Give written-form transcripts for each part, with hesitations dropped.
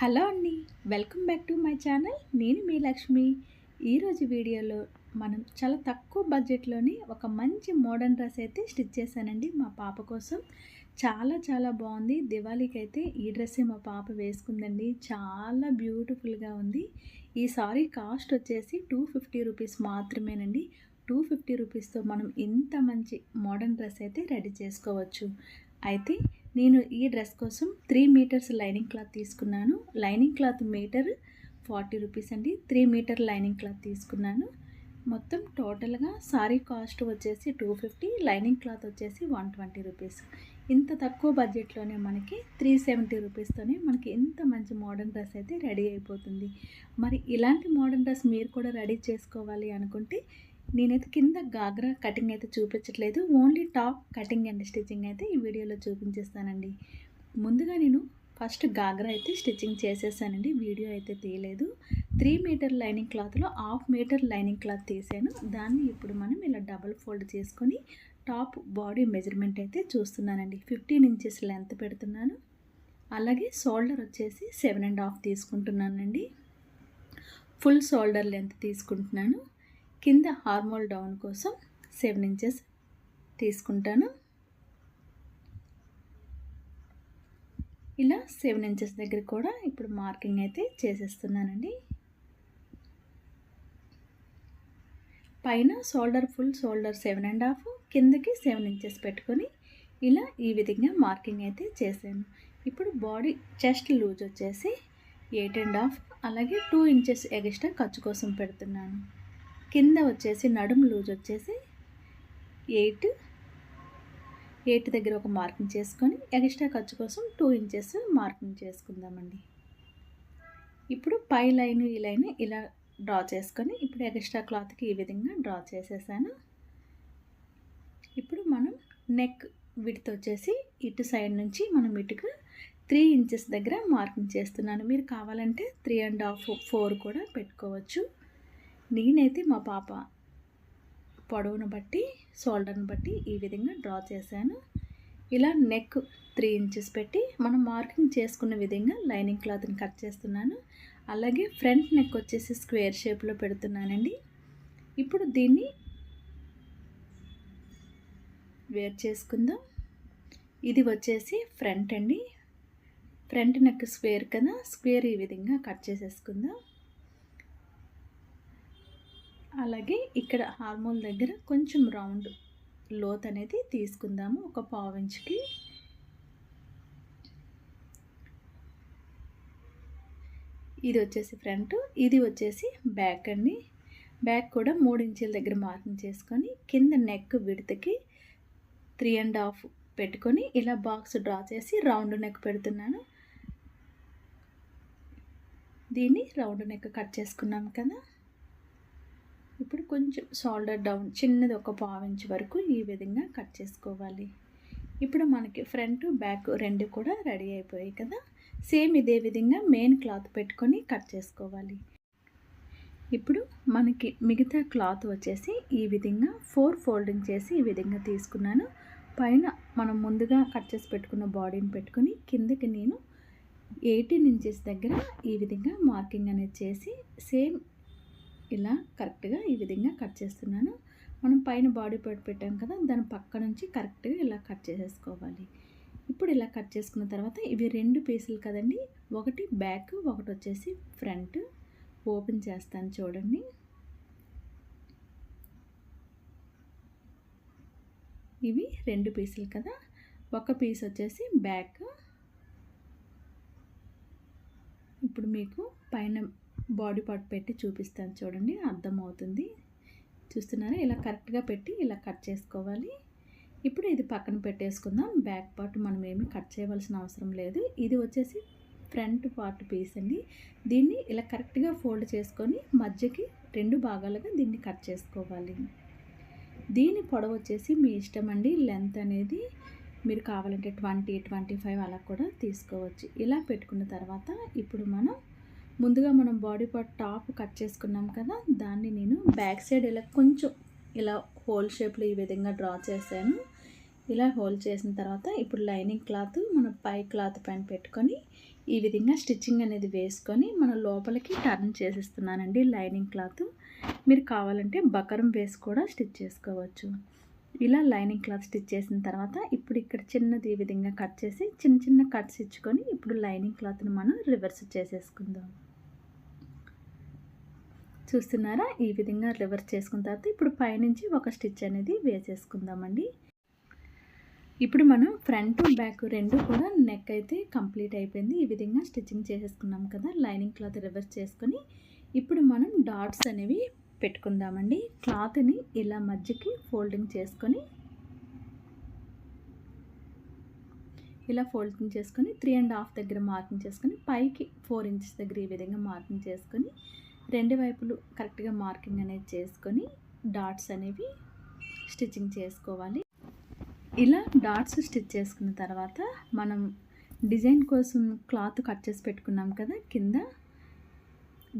Hello అండి, welcome back to my channel. నేను మీ లక్ష్మి. ఈరోజు వీడియోలో మనం చాలా తక్కువ బడ్జెట్లోని ఒక మంచి మోడర్న్ డ్రెస్ అయితే స్టిచ్ చేశానండి మా పాప కోసం. చాలా బాగుంది. దివాళీకి అయితే ఈ డ్రెస్సే మా పాప వేసుకుందండి. చాలా బ్యూటిఫుల్గా ఉంది. ఈ సారీ కాస్ట్ వచ్చేసి 250 రూపీస్ మాత్రమేనండి. 250 రూపీస్తో మనం ఇంత మంచి మోడర్న్ డ్రెస్ అయితే రెడీ చేసుకోవచ్చు. అయితే నేను ఈ డ్రెస్ కోసం 3 మీటర్స్ లైనింగ్ క్లాత్ తీసుకున్నాను. లైనింగ్ క్లాత్ మీటర్ 40 రూపీస్ అండి. 3 మీటర్ లైనింగ్ క్లాత్ తీసుకున్నాను. మొత్తం టోటల్గా సారీ కాస్ట్ వచ్చేసి 250, లైనింగ్ క్లాత్ వచ్చేసి 120 రూపీస్. ఇంత తక్కువ బడ్జెట్లోనే మనకి 370 రూపీస్తోనే మనకి ఇంత మంచి మోడర్న్ డ్రెస్ అయితే రెడీ అయిపోతుంది. మరి ఇలాంటి మోడర్న్ డ్రెస్ మీరు కూడా రెడీ చేసుకోవాలి అనుకుంటే నేనైతే కింద గాగ్రా కటింగ్ అయితే చూపించట్లేదు, only top cutting and stitching అయితే ఈ వీడియోలో చూపించేస్తానండి. ముందుగా నేను ఫస్ట్ గాగ్రా అయితే స్టిచ్చింగ్ చేసేసానండి, వీడియో అయితే తీయలేదు. 3 మీటర్ లైనింగ్ క్లాత్లో 1/2 మీటర్ లైనింగ్ క్లాత్ తీసాను. దాన్ని ఇప్పుడు మనం ఇలా డబుల్ ఫోల్డ్ చేసుకొని టాప్ బాడీ మెజర్మెంట్ అయితే చూస్తున్నానండి. 15 ఇంచెస్ లెంత్ పెడుతున్నాను. అలాగే షోల్డర్ వచ్చేసి 7.5 తీసుకుంటున్నానండి. ఫుల్ షోల్డర్ లెంత్ తీసుకుంటున్నాను. కింద హార్మోల్ డౌన్ కోసం 7 ఇంచెస్ తీసుకుంటాను. ఇలా 7 ఇంచెస్ దగ్గర కూడా ఇప్పుడు మార్కింగ్ అయితే చేసేస్తున్నానండి. పైన షోల్డర్ ఫుల్ షోల్డర్ 7.5, కిందకి 7 ఇంచెస్ పెట్టుకొని ఇలా ఈ విధంగా మార్కింగ్ అయితే చేశాను. ఇప్పుడు బాడీ చెస్ట్ లూజ్ వచ్చేసి 8.5, అలాగే 2 ఇంచెస్ ఎక్స్ట్రా ఖర్చు కోసం పెడుతున్నాను. కింద వచ్చేసి నడుము లూజ్ వచ్చేసి 8 దగ్గర ఒక మార్కింగ్ చేసుకొని ఎక్స్ట్రా ఖర్చు కోసం 2 ఇంచెస్ మార్కింగ్ చేసుకుందామండి. ఇప్పుడు పై లైన్ ఈ లైన్ ఇలా డ్రా చేసుకొని ఇప్పుడు ఎక్స్ట్రా క్లాత్కి ఈ విధంగా డ్రా చేసేసాను. ఇప్పుడు మనం నెక్ విడ్త్ వచ్చేసి ఇటు సైడ్ నుంచి మనం ఇటుకు 3 ఇంచెస్ దగ్గర మార్కింగ్ చేస్తున్నాను. మీరు కావాలంటే 3.5, 4 కూడా పెట్టుకోవచ్చు. నేనైతే మా పాప పొడవును బట్టి షోల్డర్ని బట్టి ఈ విధంగా డ్రా చేశాను. ఇలా నెక్ 3 ఇంచెస్ పెట్టి మనం మార్కింగ్ చేసుకున్న విధంగా లైనింగ్ క్లాత్ని కట్ చేస్తున్నాను. అలాగే ఫ్రంట్ నెక్ వచ్చేసి స్క్వేర్ షేప్లో పెడుతున్నానండి. ఇప్పుడు దీన్ని వేర్ చేసుకుందాం. ఇది వచ్చేసి ఫ్రంట్ అండి. ఫ్రంట్ నెక్ స్క్వేర్ కదా, స్క్వేర్ ఈ విధంగా కట్ చేసేసుకుందాం. అలాగే ఇక్కడ హార్మోల్ దగ్గర కొంచెం రౌండ్ లోత్ అనేది తీసుకుందాము, ఒక 1/2 ఇంచుకి. ఇది వచ్చేసి ఫ్రంట్, ఇది వచ్చేసి బ్యాక్ అండి. బ్యాక్ కూడా 3 ఇంచుల దగ్గర మార్కింగ్ చేసుకొని కింద నెక్ విడ్త్కి 3.5 పెట్టుకొని ఇలా బాక్స్ డ్రా చేసి రౌండ్ నెక్ పెడుతున్నాను. దీన్ని రౌండ్ నెక్ కట్ చేసుకున్నాం కదా. ఇప్పుడు కొంచెం షోల్డర్ డౌన్ చిన్నది ఒక 1/2 ఇంచ్ వరకు ఈ విధంగా కట్ చేసుకోవాలి. ఇప్పుడు మనకి ఫ్రంట్ బ్యాక్ రెండు కూడా రెడీ అయిపోయాయి కదా. సేమ్ ఇదే విధంగా మెయిన్ క్లాత్ పెట్టుకొని కట్ చేసుకోవాలి. ఇప్పుడు మనకి మిగతా క్లాత్ వచ్చేసి ఈ విధంగా 4 ఫోల్డింగ్ చేసి ఈ విధంగా తీసుకున్నాను. పైన మనం ముందుగా కట్ చేసి పెట్టుకున్న బాడీని పెట్టుకొని కిందకి నేను 18 ఇంచెస్ దగ్గర ఈ విధంగా మార్కింగ్ అనేది చేసి సేమ్ ఇలా కరెక్ట్గా ఈ విధంగా కట్ చేస్తున్నాను. మనం పైన బాడీ పార్ట్ పెట్టాం కదా, దాని పక్క నుంచి కరెక్ట్గా ఇలా కట్ చేసేసుకోవాలి. ఇప్పుడు ఇలా కట్ చేసుకున్న తర్వాత ఇవి 2 పీసులు కదండి, ఒకటి బ్యాక్ ఒకటి వచ్చేసి ఫ్రంట్. ఓపెన్ చేస్తాను చూడండి. ఇవి 2 పీసులు కదా, ఒక పీస్ వచ్చేసి బ్యాక్. ఇప్పుడు మీకు పైన బాడీ పార్ట్ పెట్టి చూపిస్తాను చూడండి, అర్థమవుతుంది. చూస్తున్నారా, ఇలా కరెక్ట్గా పెట్టి ఇలా కట్ చేసుకోవాలి. ఇప్పుడు ఇది పక్కన పెట్టేసుకుందాం. బ్యాక్ పార్ట్ మనం ఏమి కట్ చేయవలసిన అవసరం లేదు. ఇది వచ్చేసి ఫ్రంట్ పార్ట్ పీస్ అండి. దీన్ని ఇలా కరెక్ట్గా ఫోల్డ్ చేసుకొని మధ్యకి 2 భాగాలుగా దీన్ని కట్ చేసుకోవాలి. దీని పొడవు వచ్చేసి మీ ఇష్టం అండి. లెంత్ అనేది మీరు కావాలంటే 20, 25 అలా కూడా తీసుకోవచ్చు. ఇలా పెట్టుకున్న తర్వాత ఇప్పుడు ముందుగా మనం బాడీ పార్ట్ టాప్ కట్ చేసుకున్నాం కదా, దాన్ని నేను బ్యాక్ సైడ్ ఇలా కొంచెం ఇలా హోల్ షేప్లో ఈ విధంగా డ్రా చేశాను. ఇలా హోల్ చేసిన తర్వాత ఇప్పుడు లైనింగ్ క్లాత్ మనం పై క్లాత్ పైన పెట్టుకొని ఈ విధంగా స్టిచ్చింగ్ అనేది వేసుకొని మనం లోపలికి టర్న్ చేసేస్తున్నానండి లైనింగ్ క్లాత్. మీరు కావాలంటే బకరం వేసి కూడా స్టిచ్ చేసుకోవచ్చు. ఇలా లైనింగ్ క్లాత్ స్టిచ్ చేసిన తర్వాత ఇప్పుడు ఇక్కడ చిన్నది ఈ విధంగా కట్ చేసి చిన్న చిన్న కట్స్ ఇచ్చుకొని ఇప్పుడు లైనింగ్ క్లాత్ని మనం రివర్స్ చేసేసుకుందాం. చూస్తున్నారా, ఈ విధంగా రివర్స్ చేసుకున్న తర్వాత ఇప్పుడు పైనుంచి ఒక స్టిచ్ అనేది వేసేసుకుందామండి. ఇప్పుడు మనం ఫ్రంట్ బ్యాక్ రెండు కూడా నెక్ అయితే కంప్లీట్ అయిపోయింది. ఈ విధంగా స్టిచ్చింగ్ చేసేసుకున్నాం కదా. లైనింగ్ క్లాత్ రివర్స్ చేసుకొని ఇప్పుడు మనం డాట్స్ అనేవి పెట్టుకుందామండి. క్లాత్ని ఇలా మధ్యకి ఫోల్డింగ్ చేసుకొని ఇలా ఫోల్డింగ్ చేసుకొని 3.5 దగ్గర మార్కింగ్ చేసుకొని పైకి 4 ఇంచెస్ దగ్గర ఈ విధంగా మార్కింగ్ చేసుకొని రెండు వైపులు కరెక్ట్గా మార్కింగ్ అనేది చేసుకొని డాట్స్ అనేవి స్టిచ్చింగ్ చేసుకోవాలి. ఇలా డాట్స్ స్టిచ్ చేసుకున్న తర్వాత మనం డిజైన్ కోసం క్లాత్ కట్ చేసి పెట్టుకున్నాం కదా, కింద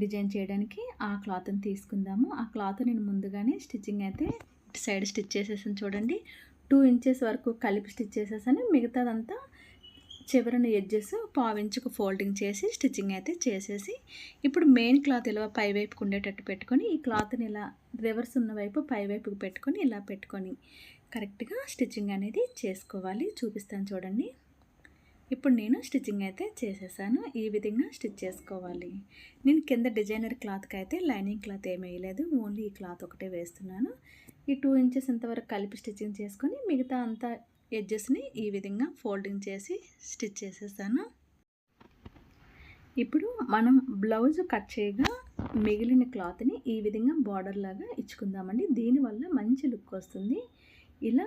డిజైన్ చేయడానికి ఆ క్లాత్ని తీసుకుందాము. ఆ క్లాత్ నేను ముందుగానే స్టిచ్చింగ్ అయితే ఇటు సైడ్ స్టిచ్ చేసేసాను చూడండి. 2 ఇంచెస్ వరకు కలిపి స్టిచ్ చేసేసాను. మిగతాదంతా చివరన ఎడ్జెస్ 1/4 ఇంచుకు ఫోల్డింగ్ చేసి స్టిచ్చింగ్ అయితే చేసేసి ఇప్పుడు మెయిన్ క్లాత్ ఇలా పై వైపుకు ఉండేటట్టు పెట్టుకొని ఈ క్లాత్ని ఇలా రివర్స్ ఉన్న వైపు పై వైపుకు పెట్టుకొని ఇలా పెట్టుకొని కరెక్ట్గా స్టిచ్చింగ్ అనేది చేసుకోవాలి. చూపిస్తాను చూడండి. ఇప్పుడు నేను స్టిచ్చింగ్ అయితే చేసేసాను. ఈ విధంగా స్టిచ్ చేసుకోవాలి. నేను కింద డిజైనర్ క్లాత్కి అయితే లైనింగ్ క్లాత్ ఏమీ వేయలేదు, ఓన్లీ ఈ క్లాత్ ఒకటే వేస్తున్నాను. ఈ 2 ఇంచెస్ ఇంతవరకు కలిపి స్టిచ్చింగ్ చేసుకొని మిగతా అంతా ఎడ్జెస్ని ఈ విధంగా ఫోల్డింగ్ చేసి స్టిచ్ చేసేసాను. ఇప్పుడు మనం బ్లౌజ్ కట్ చేయగా మిగిలిన క్లాత్ని ఈ విధంగా బార్డర్ లాగా ఇచ్చుకుందామండి. దీనివల్ల మంచి లుక్ వస్తుంది. ఇలా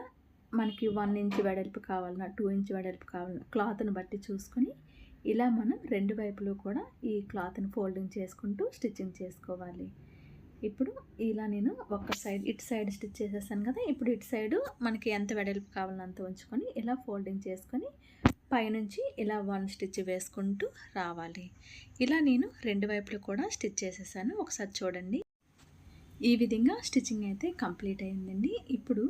మనకి 1 ఇంచ్ వెడల్పు కావాలన్నా 2 ఇంచ్ వెడల్పు కావాలన్నా క్లాత్ని బట్టి చూసుకొని ఇలా మనం రెండు వైపులు కూడా ఈ క్లాత్ని ఫోల్డింగ్ చేసుకుంటూ స్టిచ్చింగ్ చేసుకోవాలి. ఇప్పుడు ఇలా నేను ఒక సైడ్ ఇటు సైడ్ స్టిచ్ చేసేసాను కదా. ఇప్పుడు ఇటు సైడు మనకి ఎంత వెడల్పు కావాలన్నా అంత ఉంచుకొని ఇలా ఫోల్డింగ్ చేసుకొని పైనుంచి ఇలా 1 స్టిచ్ వేసుకుంటూ రావాలి. ఇలా నేను రెండు వైపులు కూడా స్టిచ్ చేసేసాను. ఒకసారి చూడండి. ఈ విధంగా స్టిచ్చింగ్ అయితే కంప్లీట్ అయిందండి. ఇప్పుడు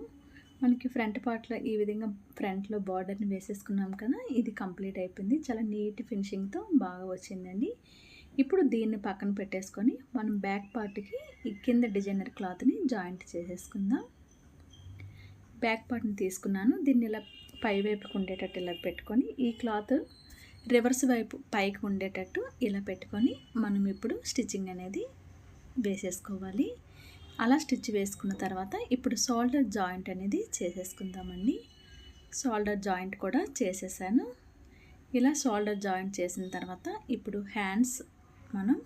మనకి ఫ్రంట్ పార్ట్లో ఈ విధంగా ఫ్రంట్లో బార్డర్ని వేసేసుకున్నాం కదా. ఇది కంప్లీట్ అయిపోయింది. చాలా నీట్ ఫినిషింగ్తో బాగా వచ్చిందండి. ఇప్పుడు దీన్ని పక్కన పెట్టేసుకొని మనం బ్యాక్ పార్ట్కి ఈ కింద డిజైనర్ క్లాత్ని జాయింట్ చేసేసుకుందాం. బ్యాక్ పార్ట్ని తీసుకున్నాను. దీన్ని ఇలా పై వైపుకు ఉండేటట్టు ఇలా పెట్టుకొని ఈ క్లాత్ రివర్స్ వైపు పైకి ఉండేటట్టు ఇలా పెట్టుకొని మనం ఇప్పుడు స్టిచ్చింగ్ అనేది వేసేసుకోవాలి. అలా స్టిచ్ వేసుకున్న తర్వాత ఇప్పుడు షోల్డర్ జాయింట్ అనేది చేసేసుకుందామండి. షోల్డర్ జాయింట్ కూడా చేసేసాను. ఇలా షోల్డర్ జాయింట్ చేసిన తర్వాత ఇప్పుడు హ్యాండ్స్ మనం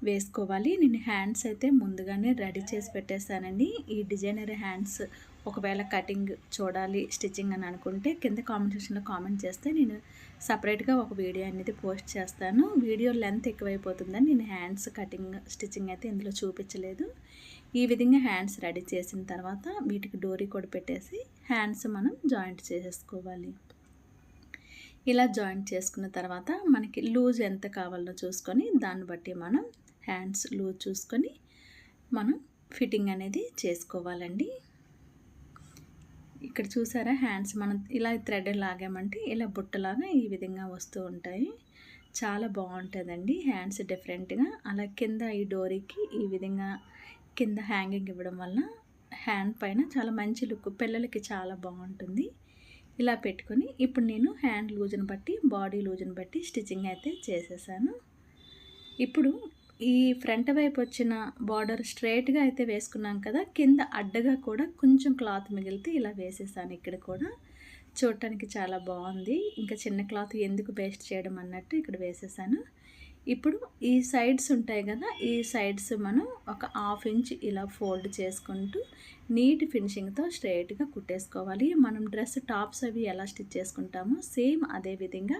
వేసుకోవాలి. నేను హ్యాండ్స్ అయితే ముందుగానే రెడీ చేసి పెట్టేశానండి. ఈ డిజైనర్ హ్యాండ్స్ ఒకవేళ కటింగ్ చూడాలి స్టిచ్చింగ్ అని అనుకుంటే కింద కామెంట్ సెక్షన్లో కామెంట్ చేస్తే నేను సపరేట్గా ఒక వీడియో అనేది పోస్ట్ చేస్తాను. వీడియో లెంత్ ఎక్కువైపోతుందని నేను హ్యాండ్స్ కటింగ్ స్టిచ్చింగ్ అయితే ఇందులో చూపించలేదు. ఈ విధంగా హ్యాండ్స్ రెడీ చేసిన తర్వాత వీటికి డోరీ కూడా పెట్టేసి హ్యాండ్స్ మనం జాయింట్ చేసేసుకోవాలి. ఇలా జాయింట్ చేసుకున్న తర్వాత మనకి లూజ్ ఎంత కావాలో చూసుకొని దాన్ని బట్టి మనం హ్యాండ్స్ లూజ్ చూసుకొని మనం ఫిట్టింగ్ అనేది చేసుకోవాలండి. ఇక్కడ చూసారా, హ్యాండ్స్ మనం ఇలా థ్రెడ్ లాగామంటే ఇలా బుట్టలాగా ఈ విధంగా వస్తూ ఉంటాయి. చాలా బాగుంటుందండి హ్యాండ్స్ డిఫరెంట్గా. అలా కింద ఈ డోరీకి ఈ విధంగా కింద హ్యాంగింగ్ ఇవ్వడం వల్ల హ్యాండ్ పైన చాలా మంచి లుక్, పిల్లలకి చాలా బాగుంటుంది. ఇలా పెట్టుకొని ఇప్పుడు నేను హ్యాండ్ లూజ్ని బట్టి బాడీ లూజ్ని బట్టి స్టిచ్చింగ్ అయితే చేసేసాను. ఇప్పుడు ఈ ఫ్రంట్ వైపు వచ్చిన బార్డర్ స్ట్రైట్గా అయితే వేసుకున్నాం కదా, కింద అడ్డగా కూడా కొంచెం క్లాత్ మిగిలితే ఇలా వేసేసాను. ఇక్కడ కూడా చూడటానికి చాలా బాగుంది. ఇంకా చిన్న క్లాత్ ఎందుకు వేస్ట్ చేయడం అన్నట్టు ఇక్కడ వేసేసాను. ఇప్పుడు ఈ సైడ్స్ ఉంటాయి కదా, ఈ సైడ్స్ మనం ఒక 1/2 ఇంచ్ ఇలా ఫోల్డ్ చేసుకుంటూ నీట్ ఫినిషింగ్తో స్ట్రైట్గా కుట్టేసుకోవాలి. మనం డ్రెస్ టాప్స్ అవి ఎలా స్టిచ్ చేసుకుంటామో సేమ్ అదే విధంగా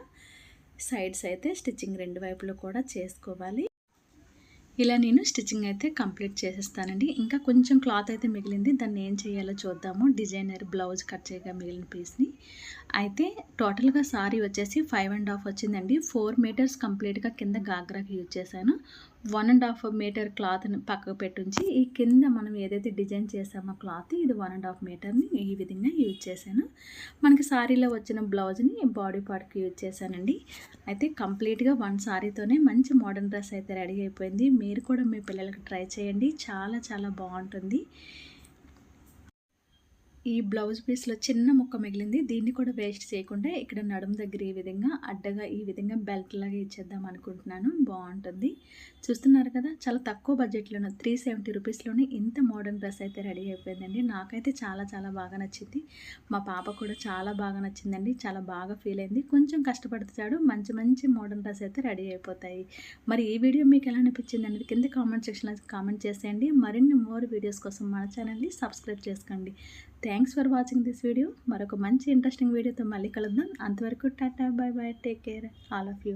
సైడ్స్ అయితే స్టిచ్చింగ్ రెండు వైపులో కూడా చేసుకోవాలి. ఇలా నేను స్టిచ్చింగ్ అయితే కంప్లీట్ చేసేస్తానండి. ఇంకా కొంచెం క్లాత్ అయితే మిగిలింది, దాన్ని ఏం చేయాలో చూద్దాము. డిజైనర్ బ్లౌజ్ కట్ చేయగా మిగిలిన పీస్ని అయితే టోటల్గా సారీ వచ్చేసి 5.5 వచ్చిందండి. 4 మీటర్స్ కంప్లీట్గా కింద గాగ్రాకి యూజ్ చేశాను. 1.5 మీటర్ క్లాత్‌ని పక్కకు పెట్టుంచి, ఈ కింద మనం ఏదైతే డిజైన్ చేసామో క్లాత్ ఇది 1.5 మీటర్‌ని ఈ విధంగా యూజ్ చేశాను. మనకి సారీలో వచ్చిన బ్లౌజ్‌ని బాడీ పార్ట్‌కి యూజ్ చేశానండి. అయితే కంప్లీట్‌గా 1 సారీతోనే మంచి మోడర్న్ డ్రెస్ అయితే రెడీ అయిపోయింది. మీరు కూడా మీ పిల్లలకి ట్రై చేయండి. చాలా చాలా బావుంటుంది. ఈ బ్లౌజ్ పీస్‌లో చిన్న ముక్క మిగిలింది. దీన్ని కూడా వేస్ట్ చేయకుండా ఇక్కడ నడుము దగ్గర ఈ విధంగా అడ్డగా ఈ విధంగా బెల్ట్ లాగా ఇచ్చేద్దాం అనుకుంటున్నాను. బావుంటుంది. చూస్తున్నారు కదా! చాలా తక్కువ బడ్జెట్‌లోనే 370 రూపీస్‌లోనే ఇంత మోడర్న్ డ్రెస్ అయితే రెడీ అయిపోయిందండి. నాకైతే చాలా చాలా బాగా నచ్చింది. మా పాప కూడా చాలా బాగా నచ్చిందండి. చాలా బాగా ఫీల్ అయింది. కొంచెం కష్టపడితే చాలు మంచి మంచి మోడర్న్ డ్రెస్ అయితే రెడీ అయిపోతాయి. మరి ఈ వీడియో మీకు ఎలా అనిపించింది అనేది కింద కామెంట్ సెక్షన్‌లో కామెంట్ చేసేయండి. మరిన్ని మోర్ వీడియోస్ కోసం మన ఛానల్‌ని సబ్స్క్రైబ్ చేసుకోండి. Thanks for watching this video. మరొక మంచి ఇంట్రెస్టింగ్ వీడియోతో మళ్ళీ కలుద్దాం. అంతవరకు Tata, by by, take care all of you.